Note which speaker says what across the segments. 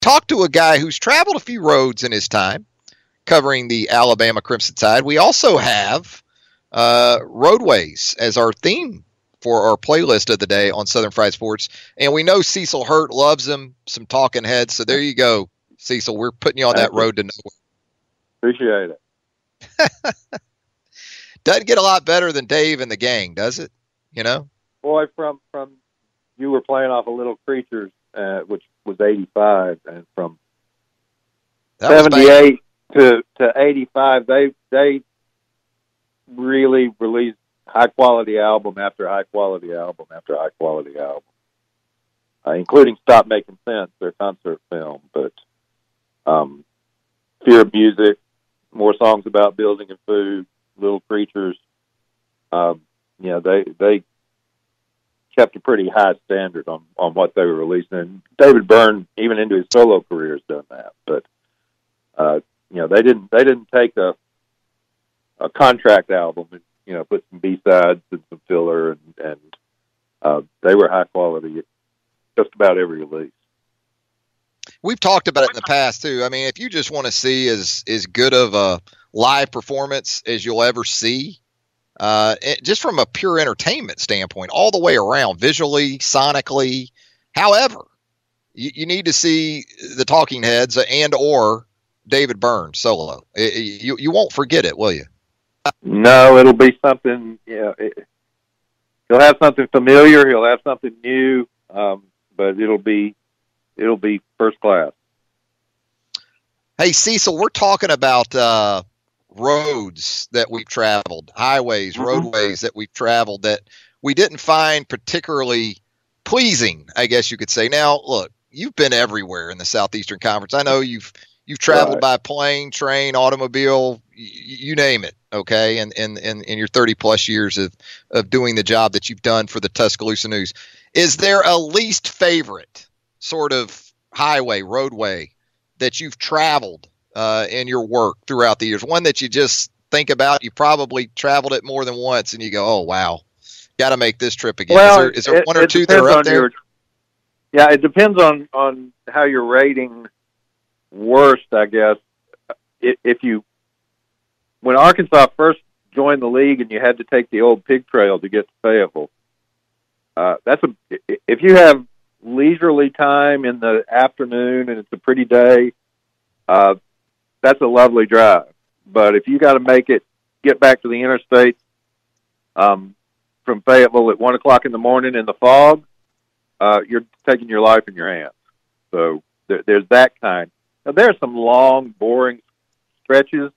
Speaker 1: talked to a guy who's traveled a few roads in his time covering the Alabama Crimson Tide. We also have roadways as our theme for our playlist of the day on Southern Fried Sports. And we know Cecil Hurt loves them, some talking heads. So there you go, Cecil. We're putting you on that road to nowhere.
Speaker 2: Appreciate it.
Speaker 1: Doesn't get a lot better than Dave and the gang, does it? You know?
Speaker 2: Boy, from you were playing off of Little Creatures, which was 85, and from 78 to 85, they really released high quality album after high quality album after high quality album, including Stop Making Sense, their concert film, but Fear of Music, More Songs About Building and Food, Little Creatures. They kept a pretty high standard on what they were releasing. And David Byrne, even into his solo career, has done that. But they didn't take a contract album and put some B-sides and some filler, and they were high quality at just about every release.
Speaker 1: We've talked about it in the past too. I mean, if you just want to see as good of a live performance as you'll ever see, just from a pure entertainment standpoint, all the way around, visually, sonically, however, you need to see the Talking Heads and or David Byrne solo. You won't forget it, will you?
Speaker 2: No, it'll be something. He'll have something familiar. He'll have something new, but it'll be first class.
Speaker 1: Hey, Cecil, we're talking about roads that we've traveled, highways, roadways that we've traveled that we didn't find particularly pleasing, I guess you could say. Now, look, you've been everywhere in the Southeastern Conference. I know you've traveled by plane, train, automobile, you name it, okay, in your 30-plus years of doing the job that you've done for the Tuscaloosa News. Is there a least favorite sort of highway, roadway that you've traveled in your work throughout the years? One that you just think about, you probably traveled it more than once, and you go, oh, wow, got to make this trip again.
Speaker 2: Well,
Speaker 1: is there one or two that are up there?
Speaker 2: It depends on how you're rating worst, I guess. When Arkansas first joined the league and you had to take the old pig trail to get to Fayetteville, if you have leisurely time in the afternoon and it's a pretty day, that's a lovely drive. But if you got to get back to the interstate from Fayetteville at 1 o'clock in the morning in the fog, you're taking your life in your hands. So there's that kind. Now, there are some long, boring stretches.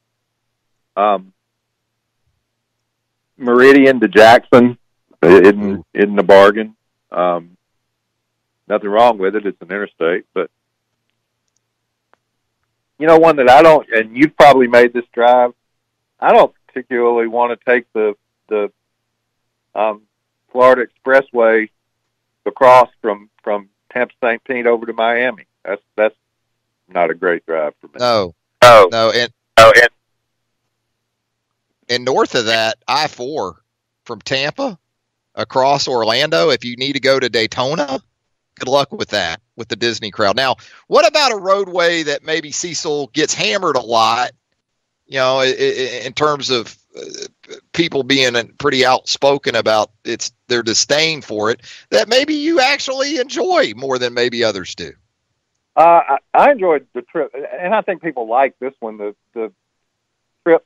Speaker 2: Meridian to Jackson isn't a bargain. Nothing wrong with it. It's an interstate. But, one that I don't, and you've probably made this drive, I don't particularly want to take the Florida Expressway across from Tampa St. Pete over to Miami. That's not a great drive for me.
Speaker 1: No. And north of that, I-4 from Tampa across Orlando, if you need to go to Daytona, good luck with that, with the Disney crowd. Now, what about a roadway that maybe Cecil gets hammered a lot, in terms of people being pretty outspoken about their disdain for it, that maybe you actually enjoy more than maybe others do?
Speaker 2: I enjoyed the trip, and I think people like this one. The trip,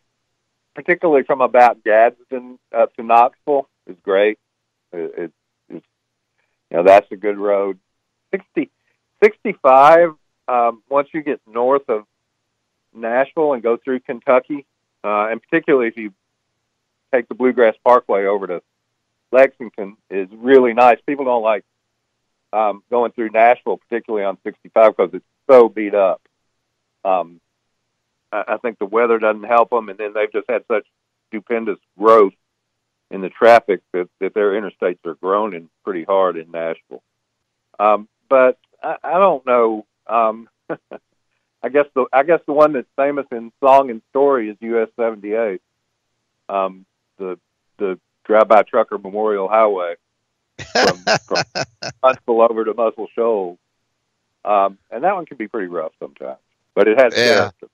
Speaker 2: particularly from about Gadsden up to Knoxville, is great. It's that's a good road. 65, once you get north of Nashville and go through Kentucky, and particularly if you take the Bluegrass Parkway over to Lexington, is really nice. People don't like going through Nashville, particularly on 65, because it's so beat up. I think the weather doesn't help them, and then they've just had such stupendous growth in the traffic that their interstates are groaning pretty hard in Nashville. But I don't know. I guess the one that's famous in song and story is US 78, the Drive-By Trucker Memorial Highway from Huntsville over to Muscle Shoals. And that one can be pretty rough sometimes, but it has character.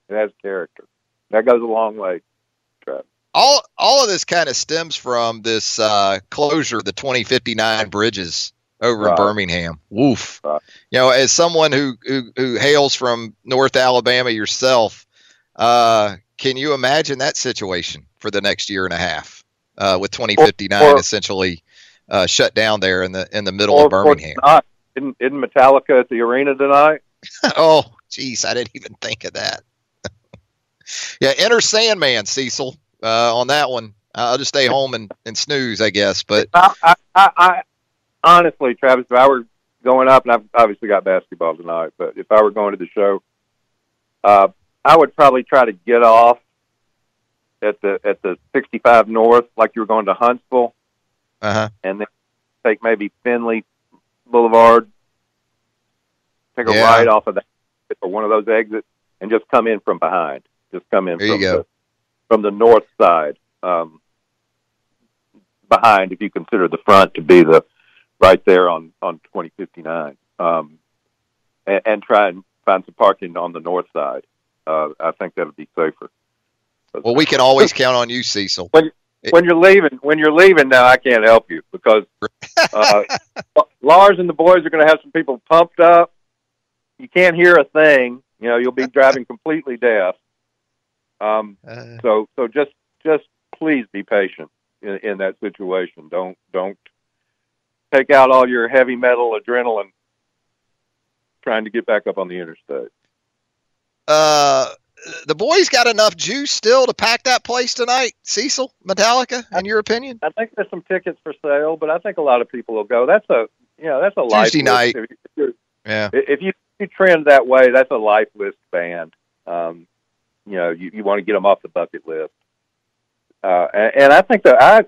Speaker 2: It has character. That goes a long way, Travis.
Speaker 1: All of this kind of stems from this closure of the 2059 bridges over in Birmingham. Woof.
Speaker 2: Right.
Speaker 1: As someone who hails from North Alabama yourself, can you imagine that situation for the next year and a half with 2059 essentially shut down there in the middle of Birmingham?
Speaker 2: Isn't Metallica at the arena tonight?
Speaker 1: Oh, geez, I didn't even think of that. Yeah, enter Sandman, Cecil. On that one, I'll just stay home and snooze, I guess. But
Speaker 2: I honestly, Travis, if I were going up, and I've obviously got basketball tonight, but if I were going to the show, I would probably try to get off at the 65 North, like you were going to Huntsville, and then take maybe Finley Boulevard, take a right off of that or one of those exits, and just come in from behind. Just come in from the north side, behind, if you consider the front to be the right there on 2059, and try and find some parking on the north side. I think that would be safer.
Speaker 1: Well, we can always count on you, Cecil.
Speaker 2: When you're leaving now, I can't help you because Lars and the boys are going to have some people pumped up. You can't hear a thing. You'll be driving completely deaf. So just please be patient in that situation. Don't take out all your heavy metal adrenaline trying to get back up on the interstate.
Speaker 1: The boys got enough juice still to pack that place tonight, Cecil, Metallica, in your opinion?
Speaker 2: I think there's some tickets for sale, but I think a lot of people will go. That's a
Speaker 1: Tuesday night.
Speaker 2: If you trend that way, that's a life list band. You want to get them off the bucket list. And I think that I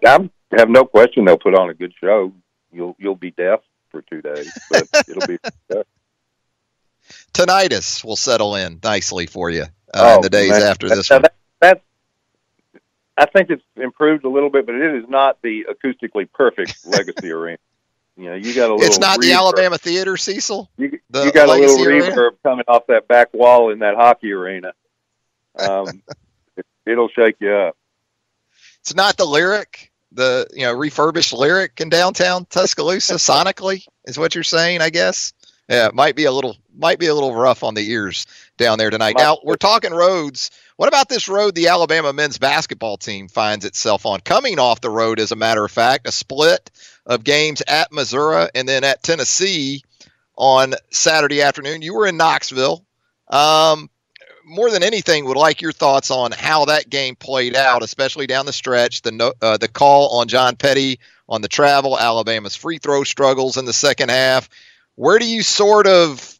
Speaker 2: have no question they'll put on a good show. You'll be deaf for 2 days, but it'll be
Speaker 1: tinnitus will settle in nicely for you in the days after this one.
Speaker 2: I think it's improved a little bit, but it is not the acoustically perfect Legacy Arena. You got a little.
Speaker 1: It's not the Alabama Theater, Cecil.
Speaker 2: You got a little reverb coming off that back wall in that hockey arena. It'll shake you up.
Speaker 1: It's not the Lyric, the refurbished Lyric in downtown Tuscaloosa sonically, is what you're saying, I guess. Yeah, it might be a little rough on the ears down there tonight. Now we're talking roads. What about this road the Alabama men's basketball team finds itself on? Coming off the road, as a matter of fact, a split of games at Missouri and then at Tennessee on Saturday afternoon. You were in Knoxville. More than anything, would like your thoughts on how that game played out, especially down the stretch. The call on John Petty on the travel, Alabama's free throw struggles in the second half. Where do you sort of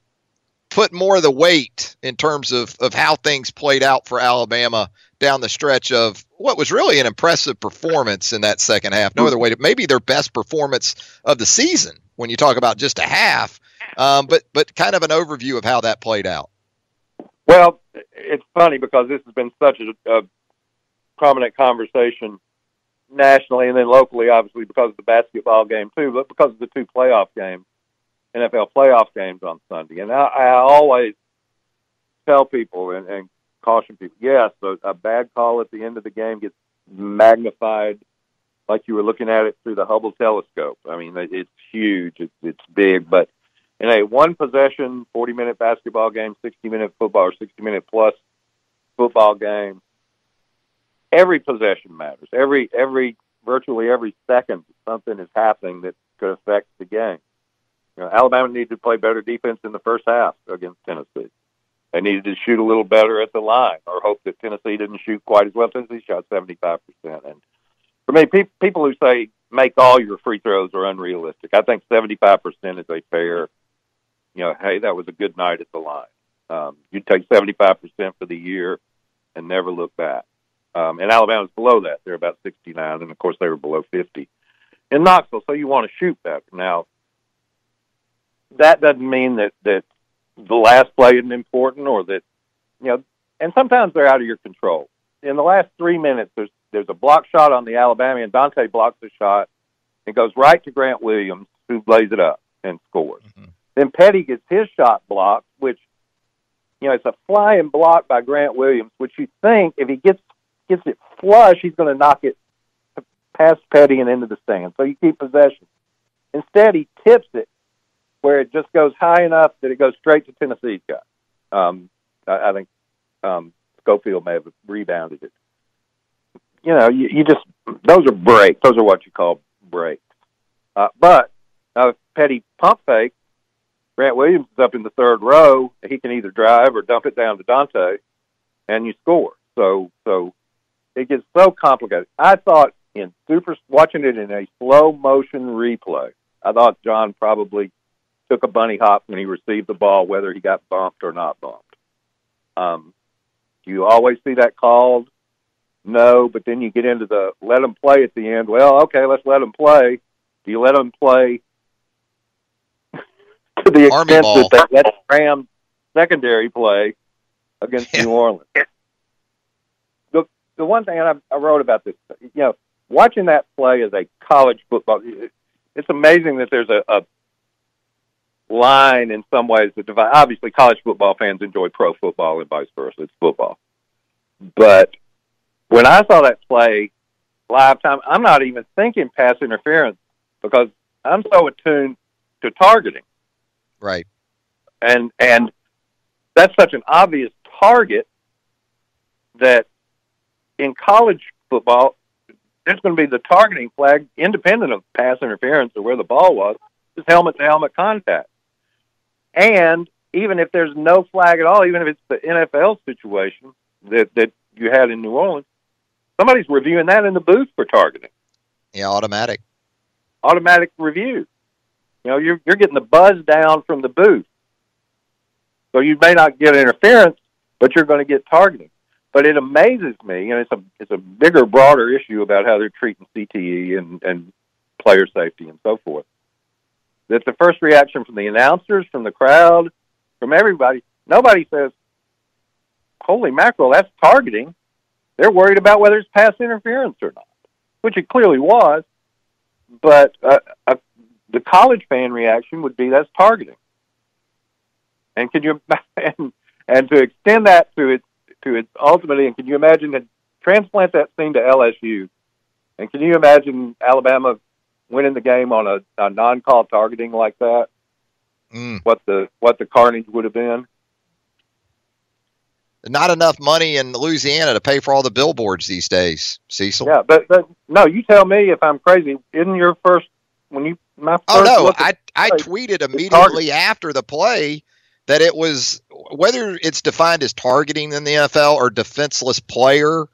Speaker 1: put more of the weight in terms of how things played out for Alabama down the stretch of what was really an impressive performance in that second half? No other way to, maybe their best performance of the season when you talk about just a half, but kind of an overview of how that played out.
Speaker 2: Well, it's funny because this has been such a prominent conversation nationally and then locally, obviously, because of the basketball game too, but because of the two playoff games, NFL playoff games on Sunday. And I always tell people and caution people, yes, a bad call at the end of the game gets magnified like you were looking at it through the Hubble telescope. I mean, it's huge, it's big, but in a one-possession, 40-minute basketball game, 60-minute football, or 60-minute plus football game, every possession matters. Virtually every second, something is happening that could affect the game. Alabama needed to play better defense in the first half against Tennessee. They needed to shoot a little better at the line, or hope that Tennessee didn't shoot quite as well. Tennessee shot 75%. And for me, people who say make all your free throws are unrealistic. I think 75% is a fair. Hey, that was a good night at the line. You take 75% for the year and never look back. And Alabama's below that. They're about 69, and, of course, they were below 50 in Knoxville, so you want to shoot better. Now, that doesn't mean that the last play isn't important or that, and sometimes they're out of your control. In the last 3 minutes, there's a block shot on the Alabama, and Dante blocks the shot. It goes right to Grant Williams, who lays it up and scores. Mm-hmm. Then Petty gets his shot blocked, which, it's a flying block by Grant Williams, which you think if he gets it flush, he's going to knock it past Petty and into the stand. So you keep possession. Instead, he tips it where it just goes high enough that it goes straight to Tennessee's guy. I think Schofield may have rebounded it. You just, those are breaks. Those are what you call breaks. But if Petty pump fake, Grant Williams is up in the third row. He can either drive or dump it down to Dante, and you score. So it gets so complicated. I thought watching it in a slow motion replay, I thought John probably took a bunny hop when he received the ball, whether he got bumped or not bumped. Do you always see that called? No, but then you get into the let them play at the end. Well, okay, let's let them play. Do you let them play to the extent that they let Rams secondary play against New Orleans? The one thing I wrote about this, watching that play as a college football, it's amazing that there's a line in some ways that divide. Obviously, college football fans enjoy pro football and vice versa. It's football. But when I saw that play live time, I'm not even thinking pass interference because I'm so attuned to targeting.
Speaker 1: Right.
Speaker 2: And that's such an obvious target that in college football, there's going to be the targeting flag independent of pass interference or where the ball was. It's helmet-to-helmet contact. And even if there's no flag at all, even if it's the NFL situation that you had in New Orleans, somebody's reviewing that in the booth for targeting.
Speaker 1: Yeah, automatic
Speaker 2: review. You're getting the buzz down from the booth. So you may not get interference, but you're going to get targeting. But it amazes me, it's a bigger, broader issue about how they're treating CTE and player safety and so forth. That the first reaction from the announcers, from the crowd, from everybody, nobody says, holy mackerel, that's targeting. They're worried about whether it's pass interference or not, which it clearly was. But the college fan reaction would be that's targeting. And can you and to extend that to its ultimately, and can you imagine to transplant that scene to LSU? And can you imagine Alabama winning the game on a non-call targeting like that? What the carnage would have been?
Speaker 1: Not enough money in Louisiana to pay for all the billboards these days, Cecil.
Speaker 2: Yeah, but no, you tell me if I'm crazy. Isn't your first
Speaker 1: I tweeted immediately after the play that it was, whether it's defined as targeting in the NFL or defenseless player,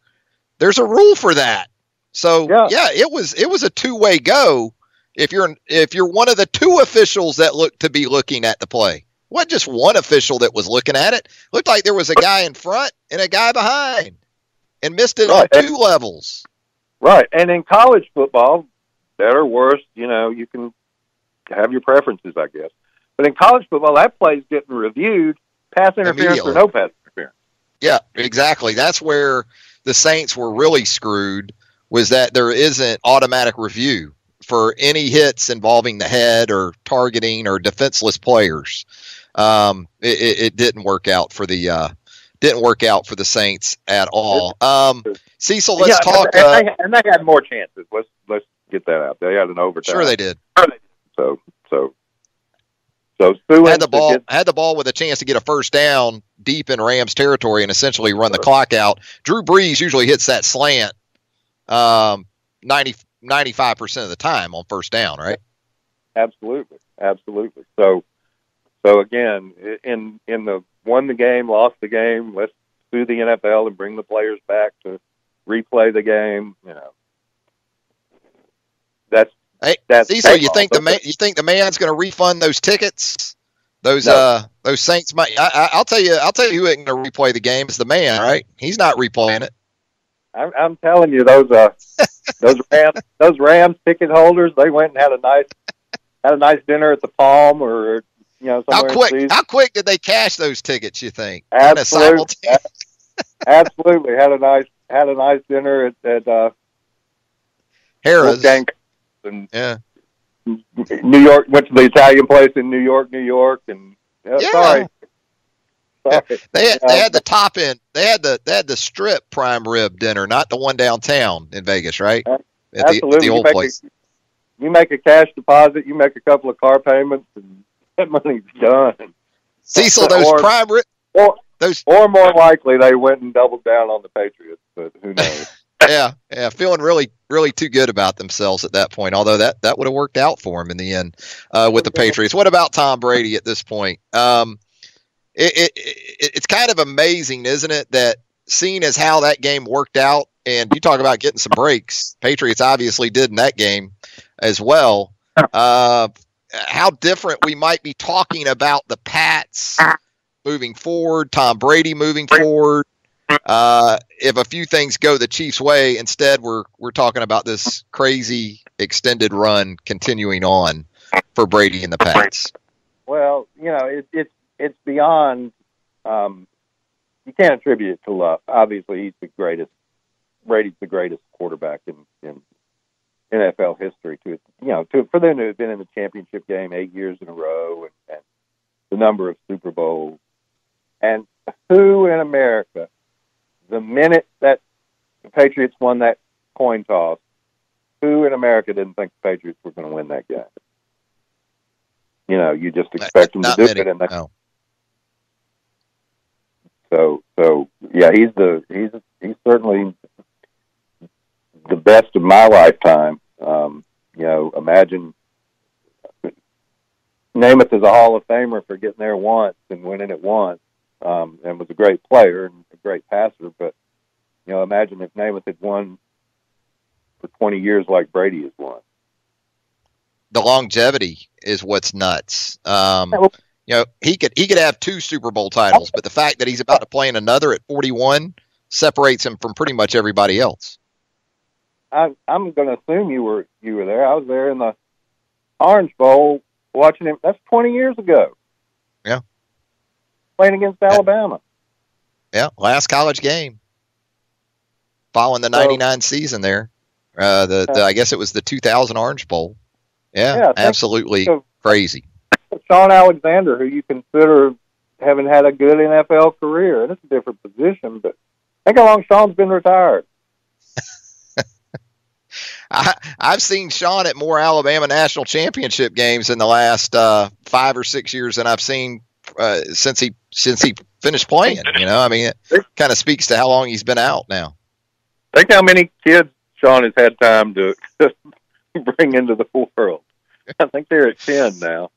Speaker 1: there's a rule for that. So yeah, it was a two-way go. If you're one of the two officials that look to be looking at the play, wasn't just one official that was looking at it. Looked like there was a guy in front and a guy behind, and missed it on two levels.
Speaker 2: Right, and in college football, better, worse, you can have your preferences, I guess. But in college football, that play's getting reviewed, pass interference or no pass interference.
Speaker 1: Yeah, exactly. That's where the Saints were really screwed, was that there isn't automatic review for any hits involving the head or targeting or defenseless players. It didn't work out for the Saints at all. Cecil, let's talk.
Speaker 2: And they had more chances. Let's get that out. They had an overtime.
Speaker 1: Sure, they did.
Speaker 2: So
Speaker 1: had the ball with a chance to get a first down deep in Rams territory and essentially run the clock out. Drew Brees usually hits that slant 95% of the time on first down, right?
Speaker 2: Absolutely. So again, in the won the game, lost the game, let's sue the NFL and bring the players back to replay the game. That's
Speaker 1: Cecil, you think the man's going to refund those tickets? Those Saints might. I'll tell you who ain't going to replay the game. It's the man, right? He's not replaying it.
Speaker 2: I'm telling you, those Rams ticket holders, they went and had a nice dinner at the Palm or
Speaker 1: How quick did they cash those tickets, you think?
Speaker 2: Absolutely. Absolutely. Had a nice dinner at
Speaker 1: Harrah's.
Speaker 2: And New York, went to the Italian place in New York, and
Speaker 1: Yeah.
Speaker 2: sorry.
Speaker 1: They had the top end. They had the strip prime rib dinner, not the one downtown in Vegas, right?
Speaker 2: Absolutely.
Speaker 1: At the old place.
Speaker 2: You make a cash deposit, you make a couple of car payments, and that money's done.
Speaker 1: Cecil, those prime rib,
Speaker 2: or more likely they went and doubled down on the Patriots, but who knows?
Speaker 1: yeah, feeling really too good about themselves at that point. Although that would have worked out for them in the end with the Patriots. What about Tom Brady at this point? It's kind of amazing, isn't it, that seeing as how that game worked out, and you talk about getting some breaks, Patriots obviously did in that game as well. How different we might be talking about the Pats moving forward, Tom Brady moving forward. If a few things go the Chiefs' way, instead we're talking about this crazy extended run continuing on for Brady and the Pats.
Speaker 2: Well, it's beyond. You can't attribute it to luck. Obviously, he's the greatest. Brady's the greatest quarterback in NFL history. For them to have been in the championship game 8 years in a row, and the number of Super Bowls, and who in America, the minute that the Patriots won that coin toss, who in America didn't think the Patriots were going to win that game? You just expect them to do it, and
Speaker 1: no.
Speaker 2: So yeah, he's certainly the best of my lifetime. Imagine Namath is a Hall of Famer for getting there once and winning it once, and was a great player and a great passer. But imagine if Namath had won for 20 years like Brady has won.
Speaker 1: The longevity is what's nuts. He could have 2 Super Bowl titles, but the fact that he's about to play in another at 41 separates him from pretty much everybody else.
Speaker 2: I'm going to assume you were there. I was there in the Orange Bowl watching him. That's 20 years ago.
Speaker 1: Yeah.
Speaker 2: Playing against Alabama.
Speaker 1: Yeah, last college game. Following the 99 season there. I guess it was the 2000 Orange Bowl. Yeah, absolutely crazy.
Speaker 2: Sean Alexander, who you consider having had a good NFL career, and it's a different position, but think how long Sean's been retired.
Speaker 1: I've seen Sean at more Alabama national championship games in the last 5 or 6 years than I've seen since he finished playing. It kind of speaks to how long he's been out now.
Speaker 2: Think how many kids Sean has had time to bring into the world. I think they're at 10 now.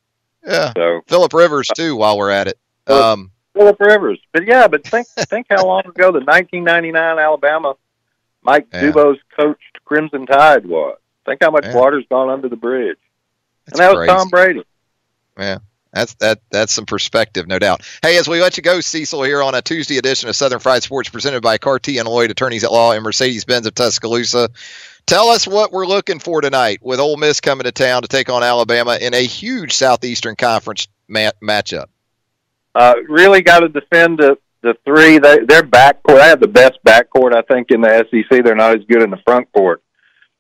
Speaker 1: Yeah. So Phillip Rivers too. While we're at it,
Speaker 2: Phillip Rivers. But think how long ago the 1999 Alabama Mike Dubose coached Crimson Tide was. Think how much water's gone under the bridge. And that was Tom Brady.
Speaker 1: Yeah. That's some perspective, no doubt. Hey, as we let you go, Cecil, here on a Tuesday edition of Southern Fried Sports presented by Carty and Lloyd, attorneys at law, and Mercedes-Benz of Tuscaloosa. Tell us what we're looking for tonight with Ole Miss coming to town to take on Alabama in a huge Southeastern Conference matchup.
Speaker 2: Really got to defend the three. Their backcourt. They have the best backcourt, I think, in the SEC. They're not as good in the front court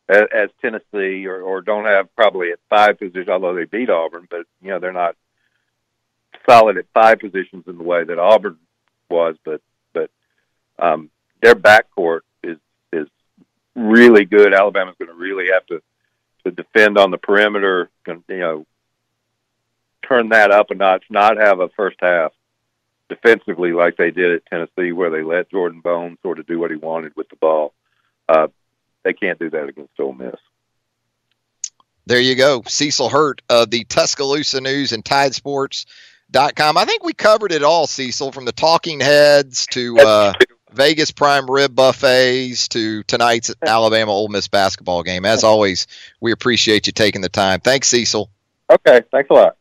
Speaker 2: as Tennessee, or don't have probably at 5 positions, although they beat Auburn. But they're not solid at 5 positions in the way that Auburn was. But their backcourt is really good. Alabama's going to really have to defend on the perimeter. Turn that up a notch. Not have a first half defensively like they did at Tennessee, where they let Jordan Bone sort of do what he wanted with the ball. They can't do that against Ole Miss.
Speaker 1: There you go. Cecil Hurt of the Tuscaloosa News and Tidesports.com. I think we covered it all, Cecil, from the talking heads to Vegas prime rib buffets to tonight's Alabama-Ole Miss basketball game. As always, we appreciate you taking the time. Thanks, Cecil.
Speaker 2: Okay, thanks a lot.